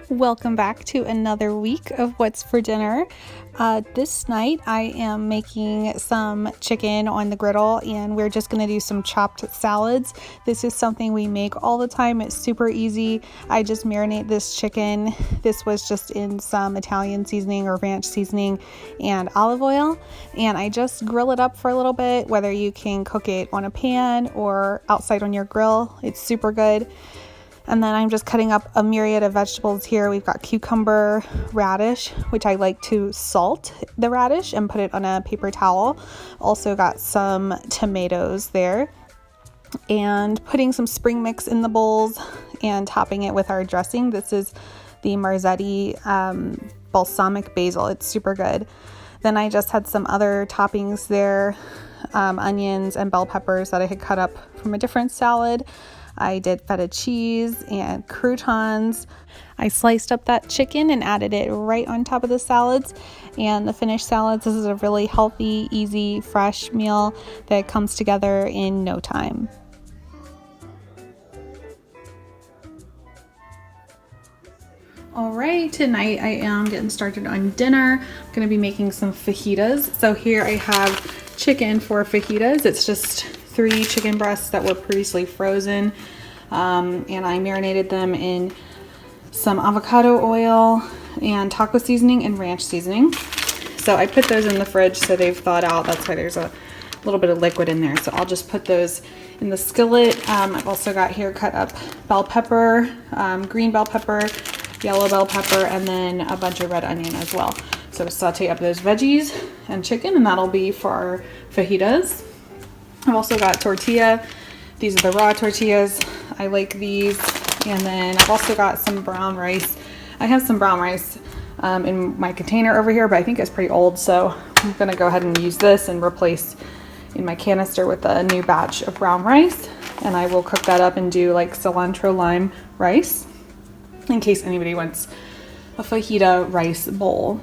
Welcome back to another week of What's for Dinner. This night I am making some chicken on the griddle, and we're just going to do some chopped salads. This is something we make all the time. It's super easy. I just marinate this chicken. This was just in some Italian seasoning or ranch seasoning and olive oil, and I just grill it up for a little bit, whether you can cook it on a pan or outside on your grill. It's super good. And then I'm just cutting up a myriad of vegetables here. We've got cucumber, radish, which I like to salt the radish and put it on a paper towel. Also got some tomatoes there. And putting some spring mix in the bowls and topping it with our dressing. This is the Marzetti balsamic basil. It's super good. Then I just had some other toppings there, onions and bell peppers that I had cut up from a different salad. I did feta cheese and croutons. I sliced up that chicken and added it right on top of the salads and the finished salads. This is a really healthy, easy, fresh meal that comes together in no time. All right, tonight I am getting started on dinner. I'm going to be making some fajitas. So here I have chicken for fajitas. It's just 3 chicken breasts that were previously frozen, and I marinated them in some avocado oil and taco seasoning and ranch seasoning. So I put those in the fridge so they've thawed out. That's why there's a little bit of liquid in there. So I'll just put those in the skillet. I've also got here cut up bell pepper, green bell pepper, yellow bell pepper, and then a bunch of red onion as well. So saute up those veggies and chicken, and that'll be for our fajitas. I've also got tortilla. These are the raw tortillas. I like these. And then I've also got some brown rice. I have some brown rice in my container over here, but I think it's pretty old. So I'm going to go ahead and use this and replace in my canister with a new batch of brown rice. And I will cook that up and do like cilantro lime rice in case anybody wants a fajita rice bowl.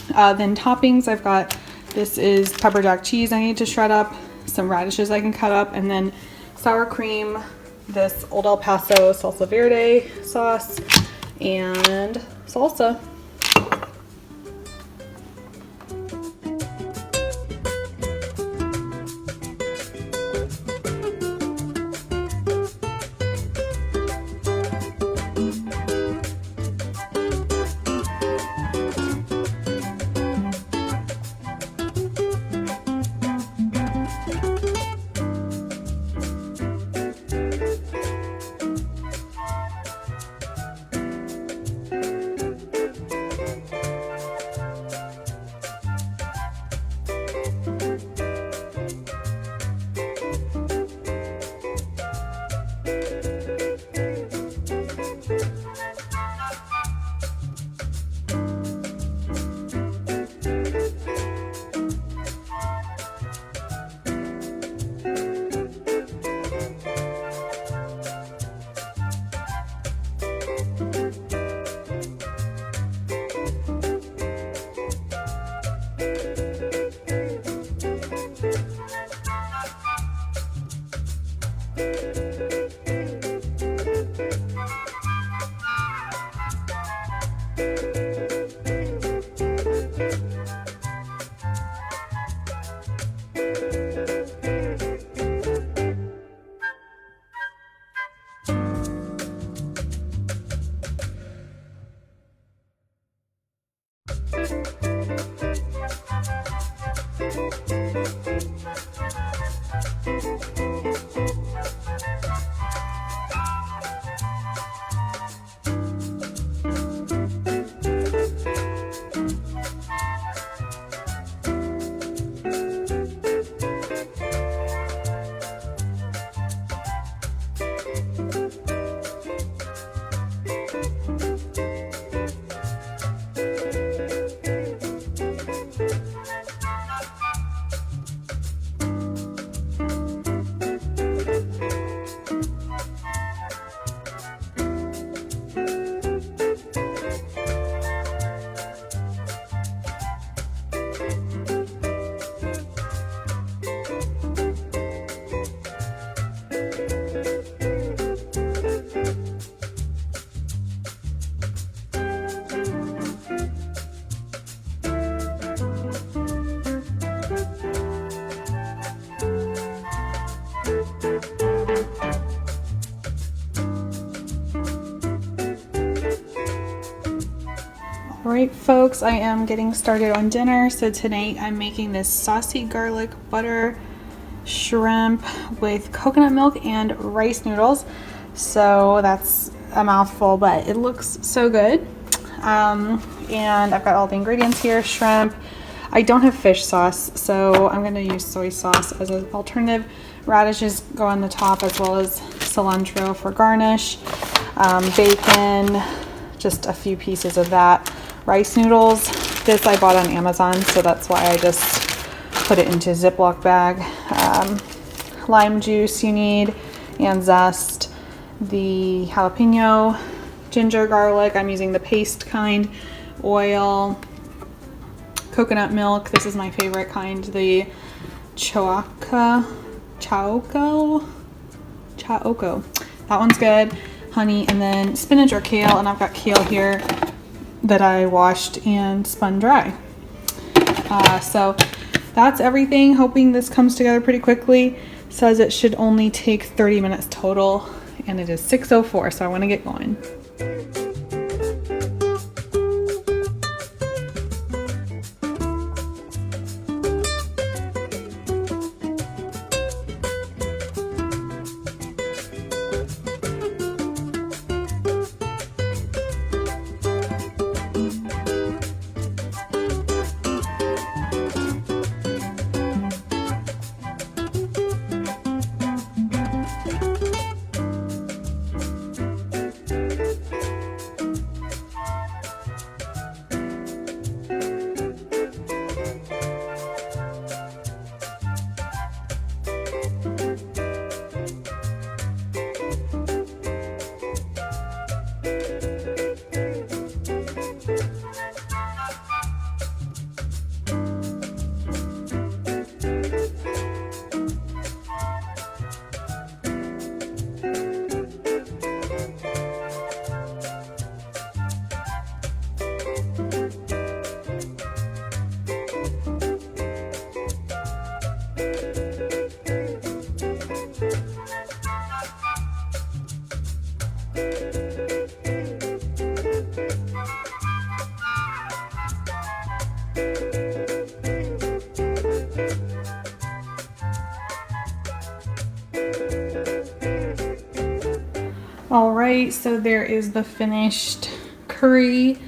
Then toppings, I've got, this is pepper jack cheese I need to shred up, some radishes I can cut up, and then sour cream, this Old El Paso salsa verde sauce, and salsa. Alright folks, I am getting started on dinner. So tonight I'm making this saucy garlic butter shrimp with coconut milk and rice noodles. So that's a mouthful, but it looks so good. And I've got all the ingredients here. Shrimp. I don't have fish sauce, so I'm going to use soy sauce as an alternative. Radishes go on the top, as well as cilantro for garnish. Bacon, just a few pieces of that. Rice noodles. This I bought on Amazon, so that's why I just put it into a Ziploc bag. Lime juice you need, and zest. The jalapeno, ginger, garlic. I'm using the paste kind. Oil. Coconut milk. This is my favorite kind. The Chaoco. That one's good. Honey, and then spinach or kale, and I've got kale here that I washed and spun dry. So that's everything. Hoping this comes together pretty quickly. Says it should only take 30 minutes total, and it is 6:04, so I want to get going. All right, so there is the finished curry,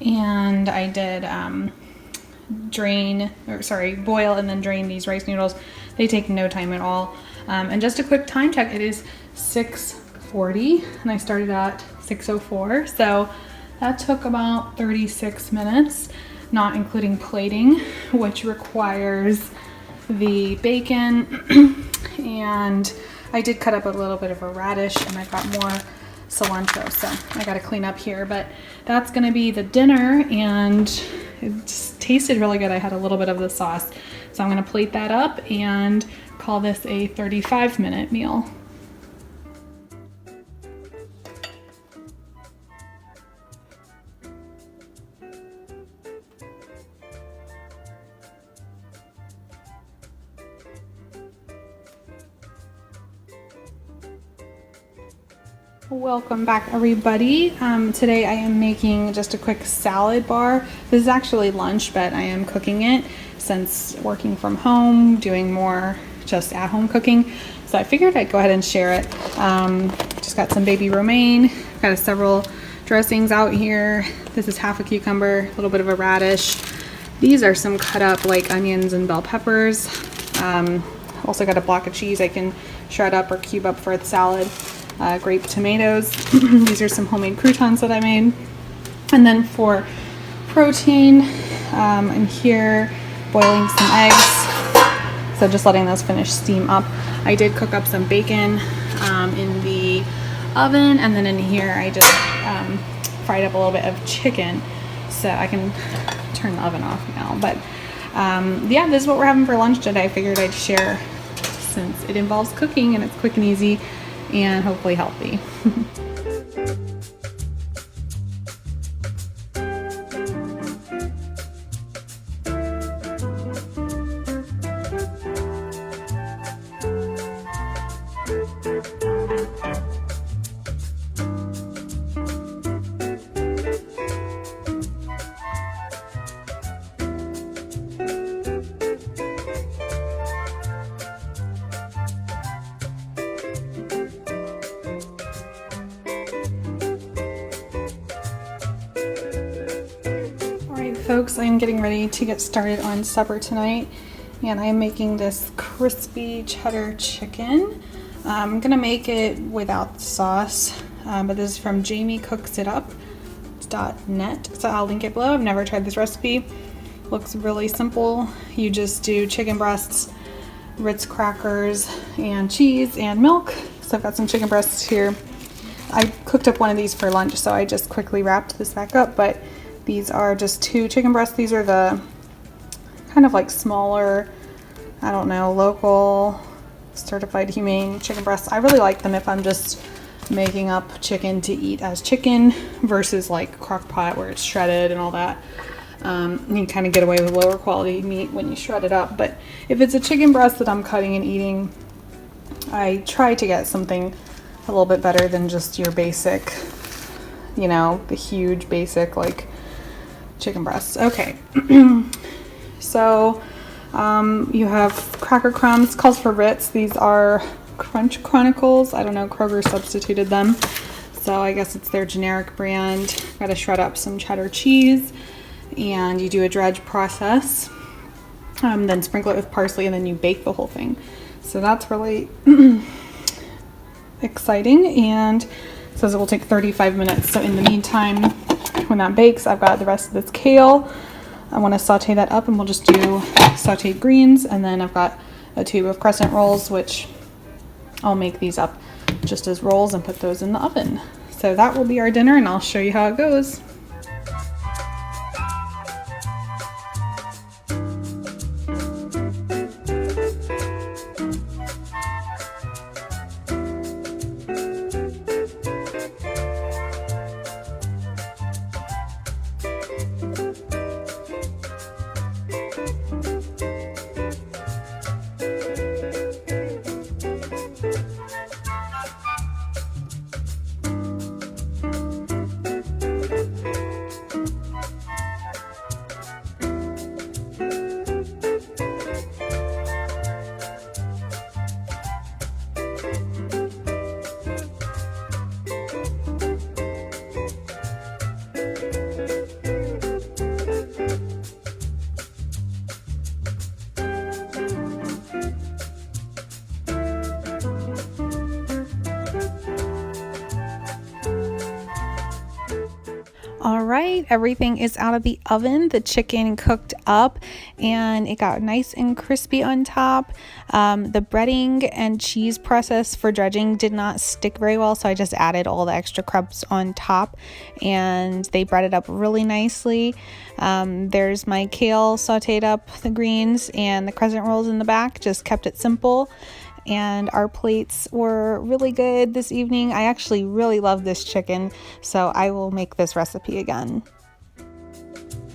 and I did boil and then drain these rice noodles. They take no time at all. And just a quick time check, it is 6:40 and I started at 6:04, so that took about 36 minutes, not including plating, which requires the bacon. And I did cut up a little bit of a radish, and I've got more cilantro, so I got to clean up here. But that's going to be the dinner, and it just tasted really good. I had a little bit of the sauce, so I'm going to plate that up and call this a 35-minute meal. Welcome back, everybody. Today I am making just a quick salad bar. This is actually lunch, but I am cooking it since working from home, doing more just at-home cooking. So I figured I'd go ahead and share it. Just got some baby romaine. Got several dressings out here. This is half a cucumber, a little bit of a radish. These are some cut up like onions and bell peppers. Also got a block of cheese I can shred up or cube up for the salad. Grape tomatoes. These are some homemade croutons that I made. And then for protein, I'm here boiling some eggs. So just letting those finish steam up. I did cook up some bacon in the oven, and then in here I just fried up a little bit of chicken. So I can turn the oven off now. But yeah, this is what we're having for lunch today. I figured I'd share since it involves cooking and it's quick and easy and hopefully healthy. folks, I'm getting ready to get started on supper tonight, and I'm making this crispy cheddar chicken. I'm gonna make it without the sauce, but this is from JamieCooksItUp.net, so I'll link it below. I've never tried this recipe. Looks really simple. You just do chicken breasts, Ritz crackers, and cheese and milk. So I've got some chicken breasts here. I cooked up one of these for lunch, so I just quickly wrapped this back up, but these are just 2 chicken breasts. These are the kind of like smaller, I don't know, local certified humane chicken breasts. I really like them if I'm just making up chicken to eat as chicken versus like crock pot where it's shredded and all that. You kind of get away with lower quality meat when you shred it up, but if it's a chicken breast that I'm cutting and eating, I try to get something a little bit better than just your basic, you know, the huge basic like chicken breasts. Okay. So you have cracker crumbs, calls for Ritz. These are Crunch Chronicles. I don't know, Kroger substituted them, so I guess it's their generic brand. Got to shred up some cheddar cheese, and you do a dredge process, then sprinkle it with parsley, and then you bake the whole thing. So that's really exciting, and it says it will take 35 minutes. So in the meantime, when that bakes, I've got the rest of this kale. I want to saute that up, and we'll just do sauteed greens, and then I've got a tube of crescent rolls, which I'll make these up just as rolls and put those in the oven. So that will be our dinner, and I'll show you how it goes. All right, everything is out of the oven. The chicken cooked up and it got nice and crispy on top. The breading and cheese process for dredging did not stick very well, so I just added all the extra crumbs on top, and they breaded up really nicely. There's my kale sauteed up, the greens, and the crescent rolls in the back. Just kept it simple. And our plates were really good this evening. I actually really love this chicken, so I will make this recipe again.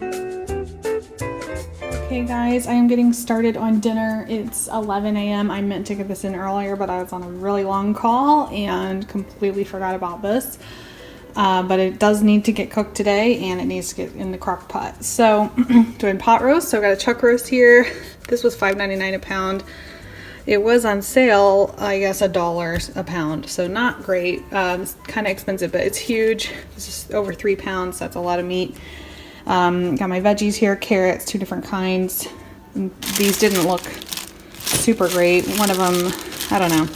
Okay guys, I am getting started on dinner. It's 11 a.m. I meant to get this in earlier, but I was on a really long call and completely forgot about this. But it does need to get cooked today, and it needs to get in the crock pot. So doing pot roast. So I've got a chuck roast here. This was $5.99 a pound. It was on sale, I guess, $1 a pound, so not great. It's kind of expensive, but it's huge. This is over 3 pounds. That's a lot of meat. Got my veggies here, carrots, 2 different kinds. These didn't look super great. One of them, I don't know.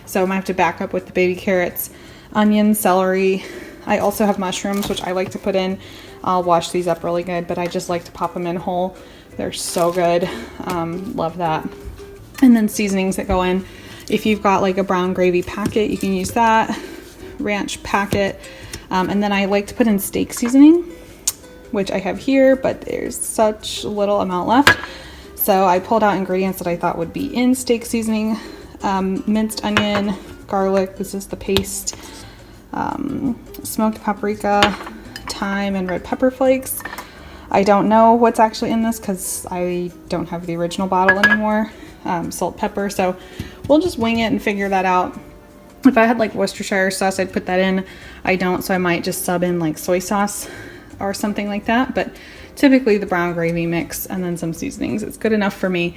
So I might have to back up with the baby carrots, onions, celery. I also have mushrooms, which I like to put in. I'll wash these up really good, but I just like to pop them in whole. They're so good. Love that. And then seasonings that go in. If you've got like a brown gravy packet, you can use that. Ranch packet. And then I like to put in steak seasoning, which I have here, but there's such little amount left. So I pulled out ingredients that I thought would be in steak seasoning. Minced onion, garlic, this is the paste, smoked paprika, thyme, and red pepper flakes. I don't know what's actually in this because I don't have the original bottle anymore. Salt, pepper, so we'll just wing it and figure that out. If I had like Worcestershire sauce, I'd put that in. I don't, so I might just sub in like soy sauce or something like that, but typically the brown gravy mix and then some seasonings. It's good enough for me.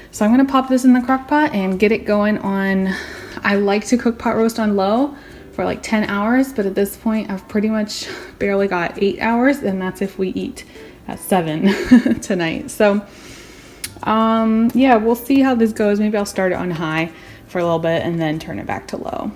So I'm gonna pop this in the crock pot and get it going on. I like to cook pot roast on low for like 10 hours, but at this point I've pretty much barely got 8 hours, and that's if we eat at 7 tonight. So yeah, we'll see how this goes. Maybe I'll start it on high for a little bit and then turn it back to low.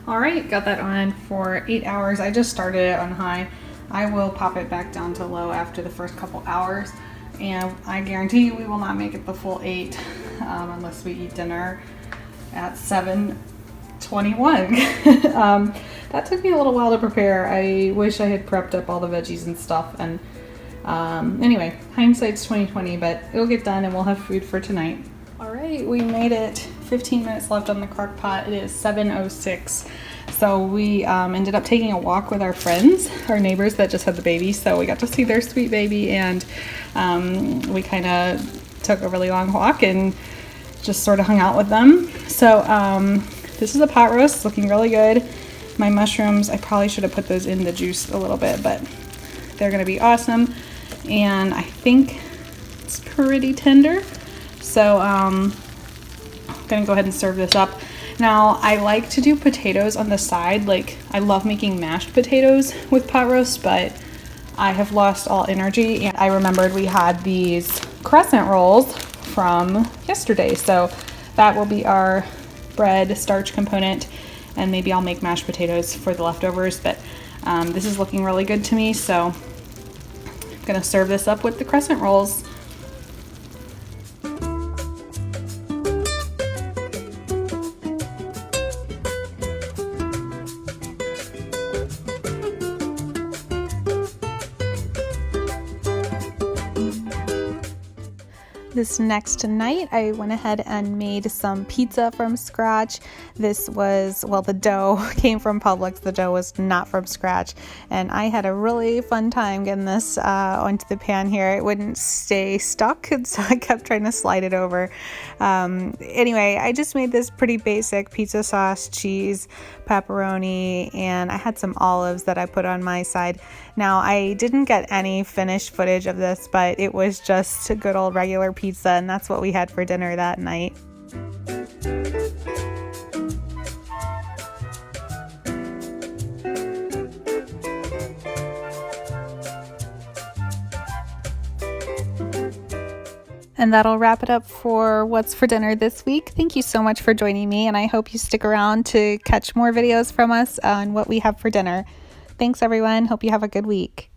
All right, got that on for 8 hours. I just started it on high. I will pop it back down to low after the first couple hours, and I guarantee you we will not make it the full 8 unless we eat dinner at 7:21. That took me a little while to prepare. I wish I had prepped up all the veggies and stuff, and anyway, hindsight's 2020, but it'll get done and we'll have food for tonight. All right, we made it. 15 minutes left on the crock pot. It is 7:06. So we ended up taking a walk with our friends, our neighbors that just had the baby. So we got to see their sweet baby, and we kind of took a really long walk and just sort of hung out with them. So this is a pot roast, looking really good. My mushrooms, I probably should have put those in the juice a little bit, but they're gonna be awesome. And I think it's pretty tender. So I'm gonna go ahead and serve this up. Now, I like to do potatoes on the side. Like, I love making mashed potatoes with pot roast, but I have lost all energy. And I remembered we had these crescent rolls from yesterday. So that will be our bread starch component. And maybe I'll make mashed potatoes for the leftovers. But this is looking really good to me. So I'm gonna serve this up with the crescent rolls. This next night, I went ahead and made some pizza from scratch. This was, well, the dough came from Publix. The dough was not from scratch. And I had a really fun time getting this onto the pan here. It wouldn't stay stuck, and so I kept trying to slide it over. Anyway, I just made this pretty basic pizza sauce, cheese, pepperoni, and I had some olives that I put on my side. Now, I didn't get any finished footage of this, but it was just a good old regular pizza, and that's what we had for dinner that night. And that'll wrap it up for what's for dinner this week. Thank you so much for joining me, and I hope you stick around to catch more videos from us on what we have for dinner. Thanks, everyone. Hope you have a good week.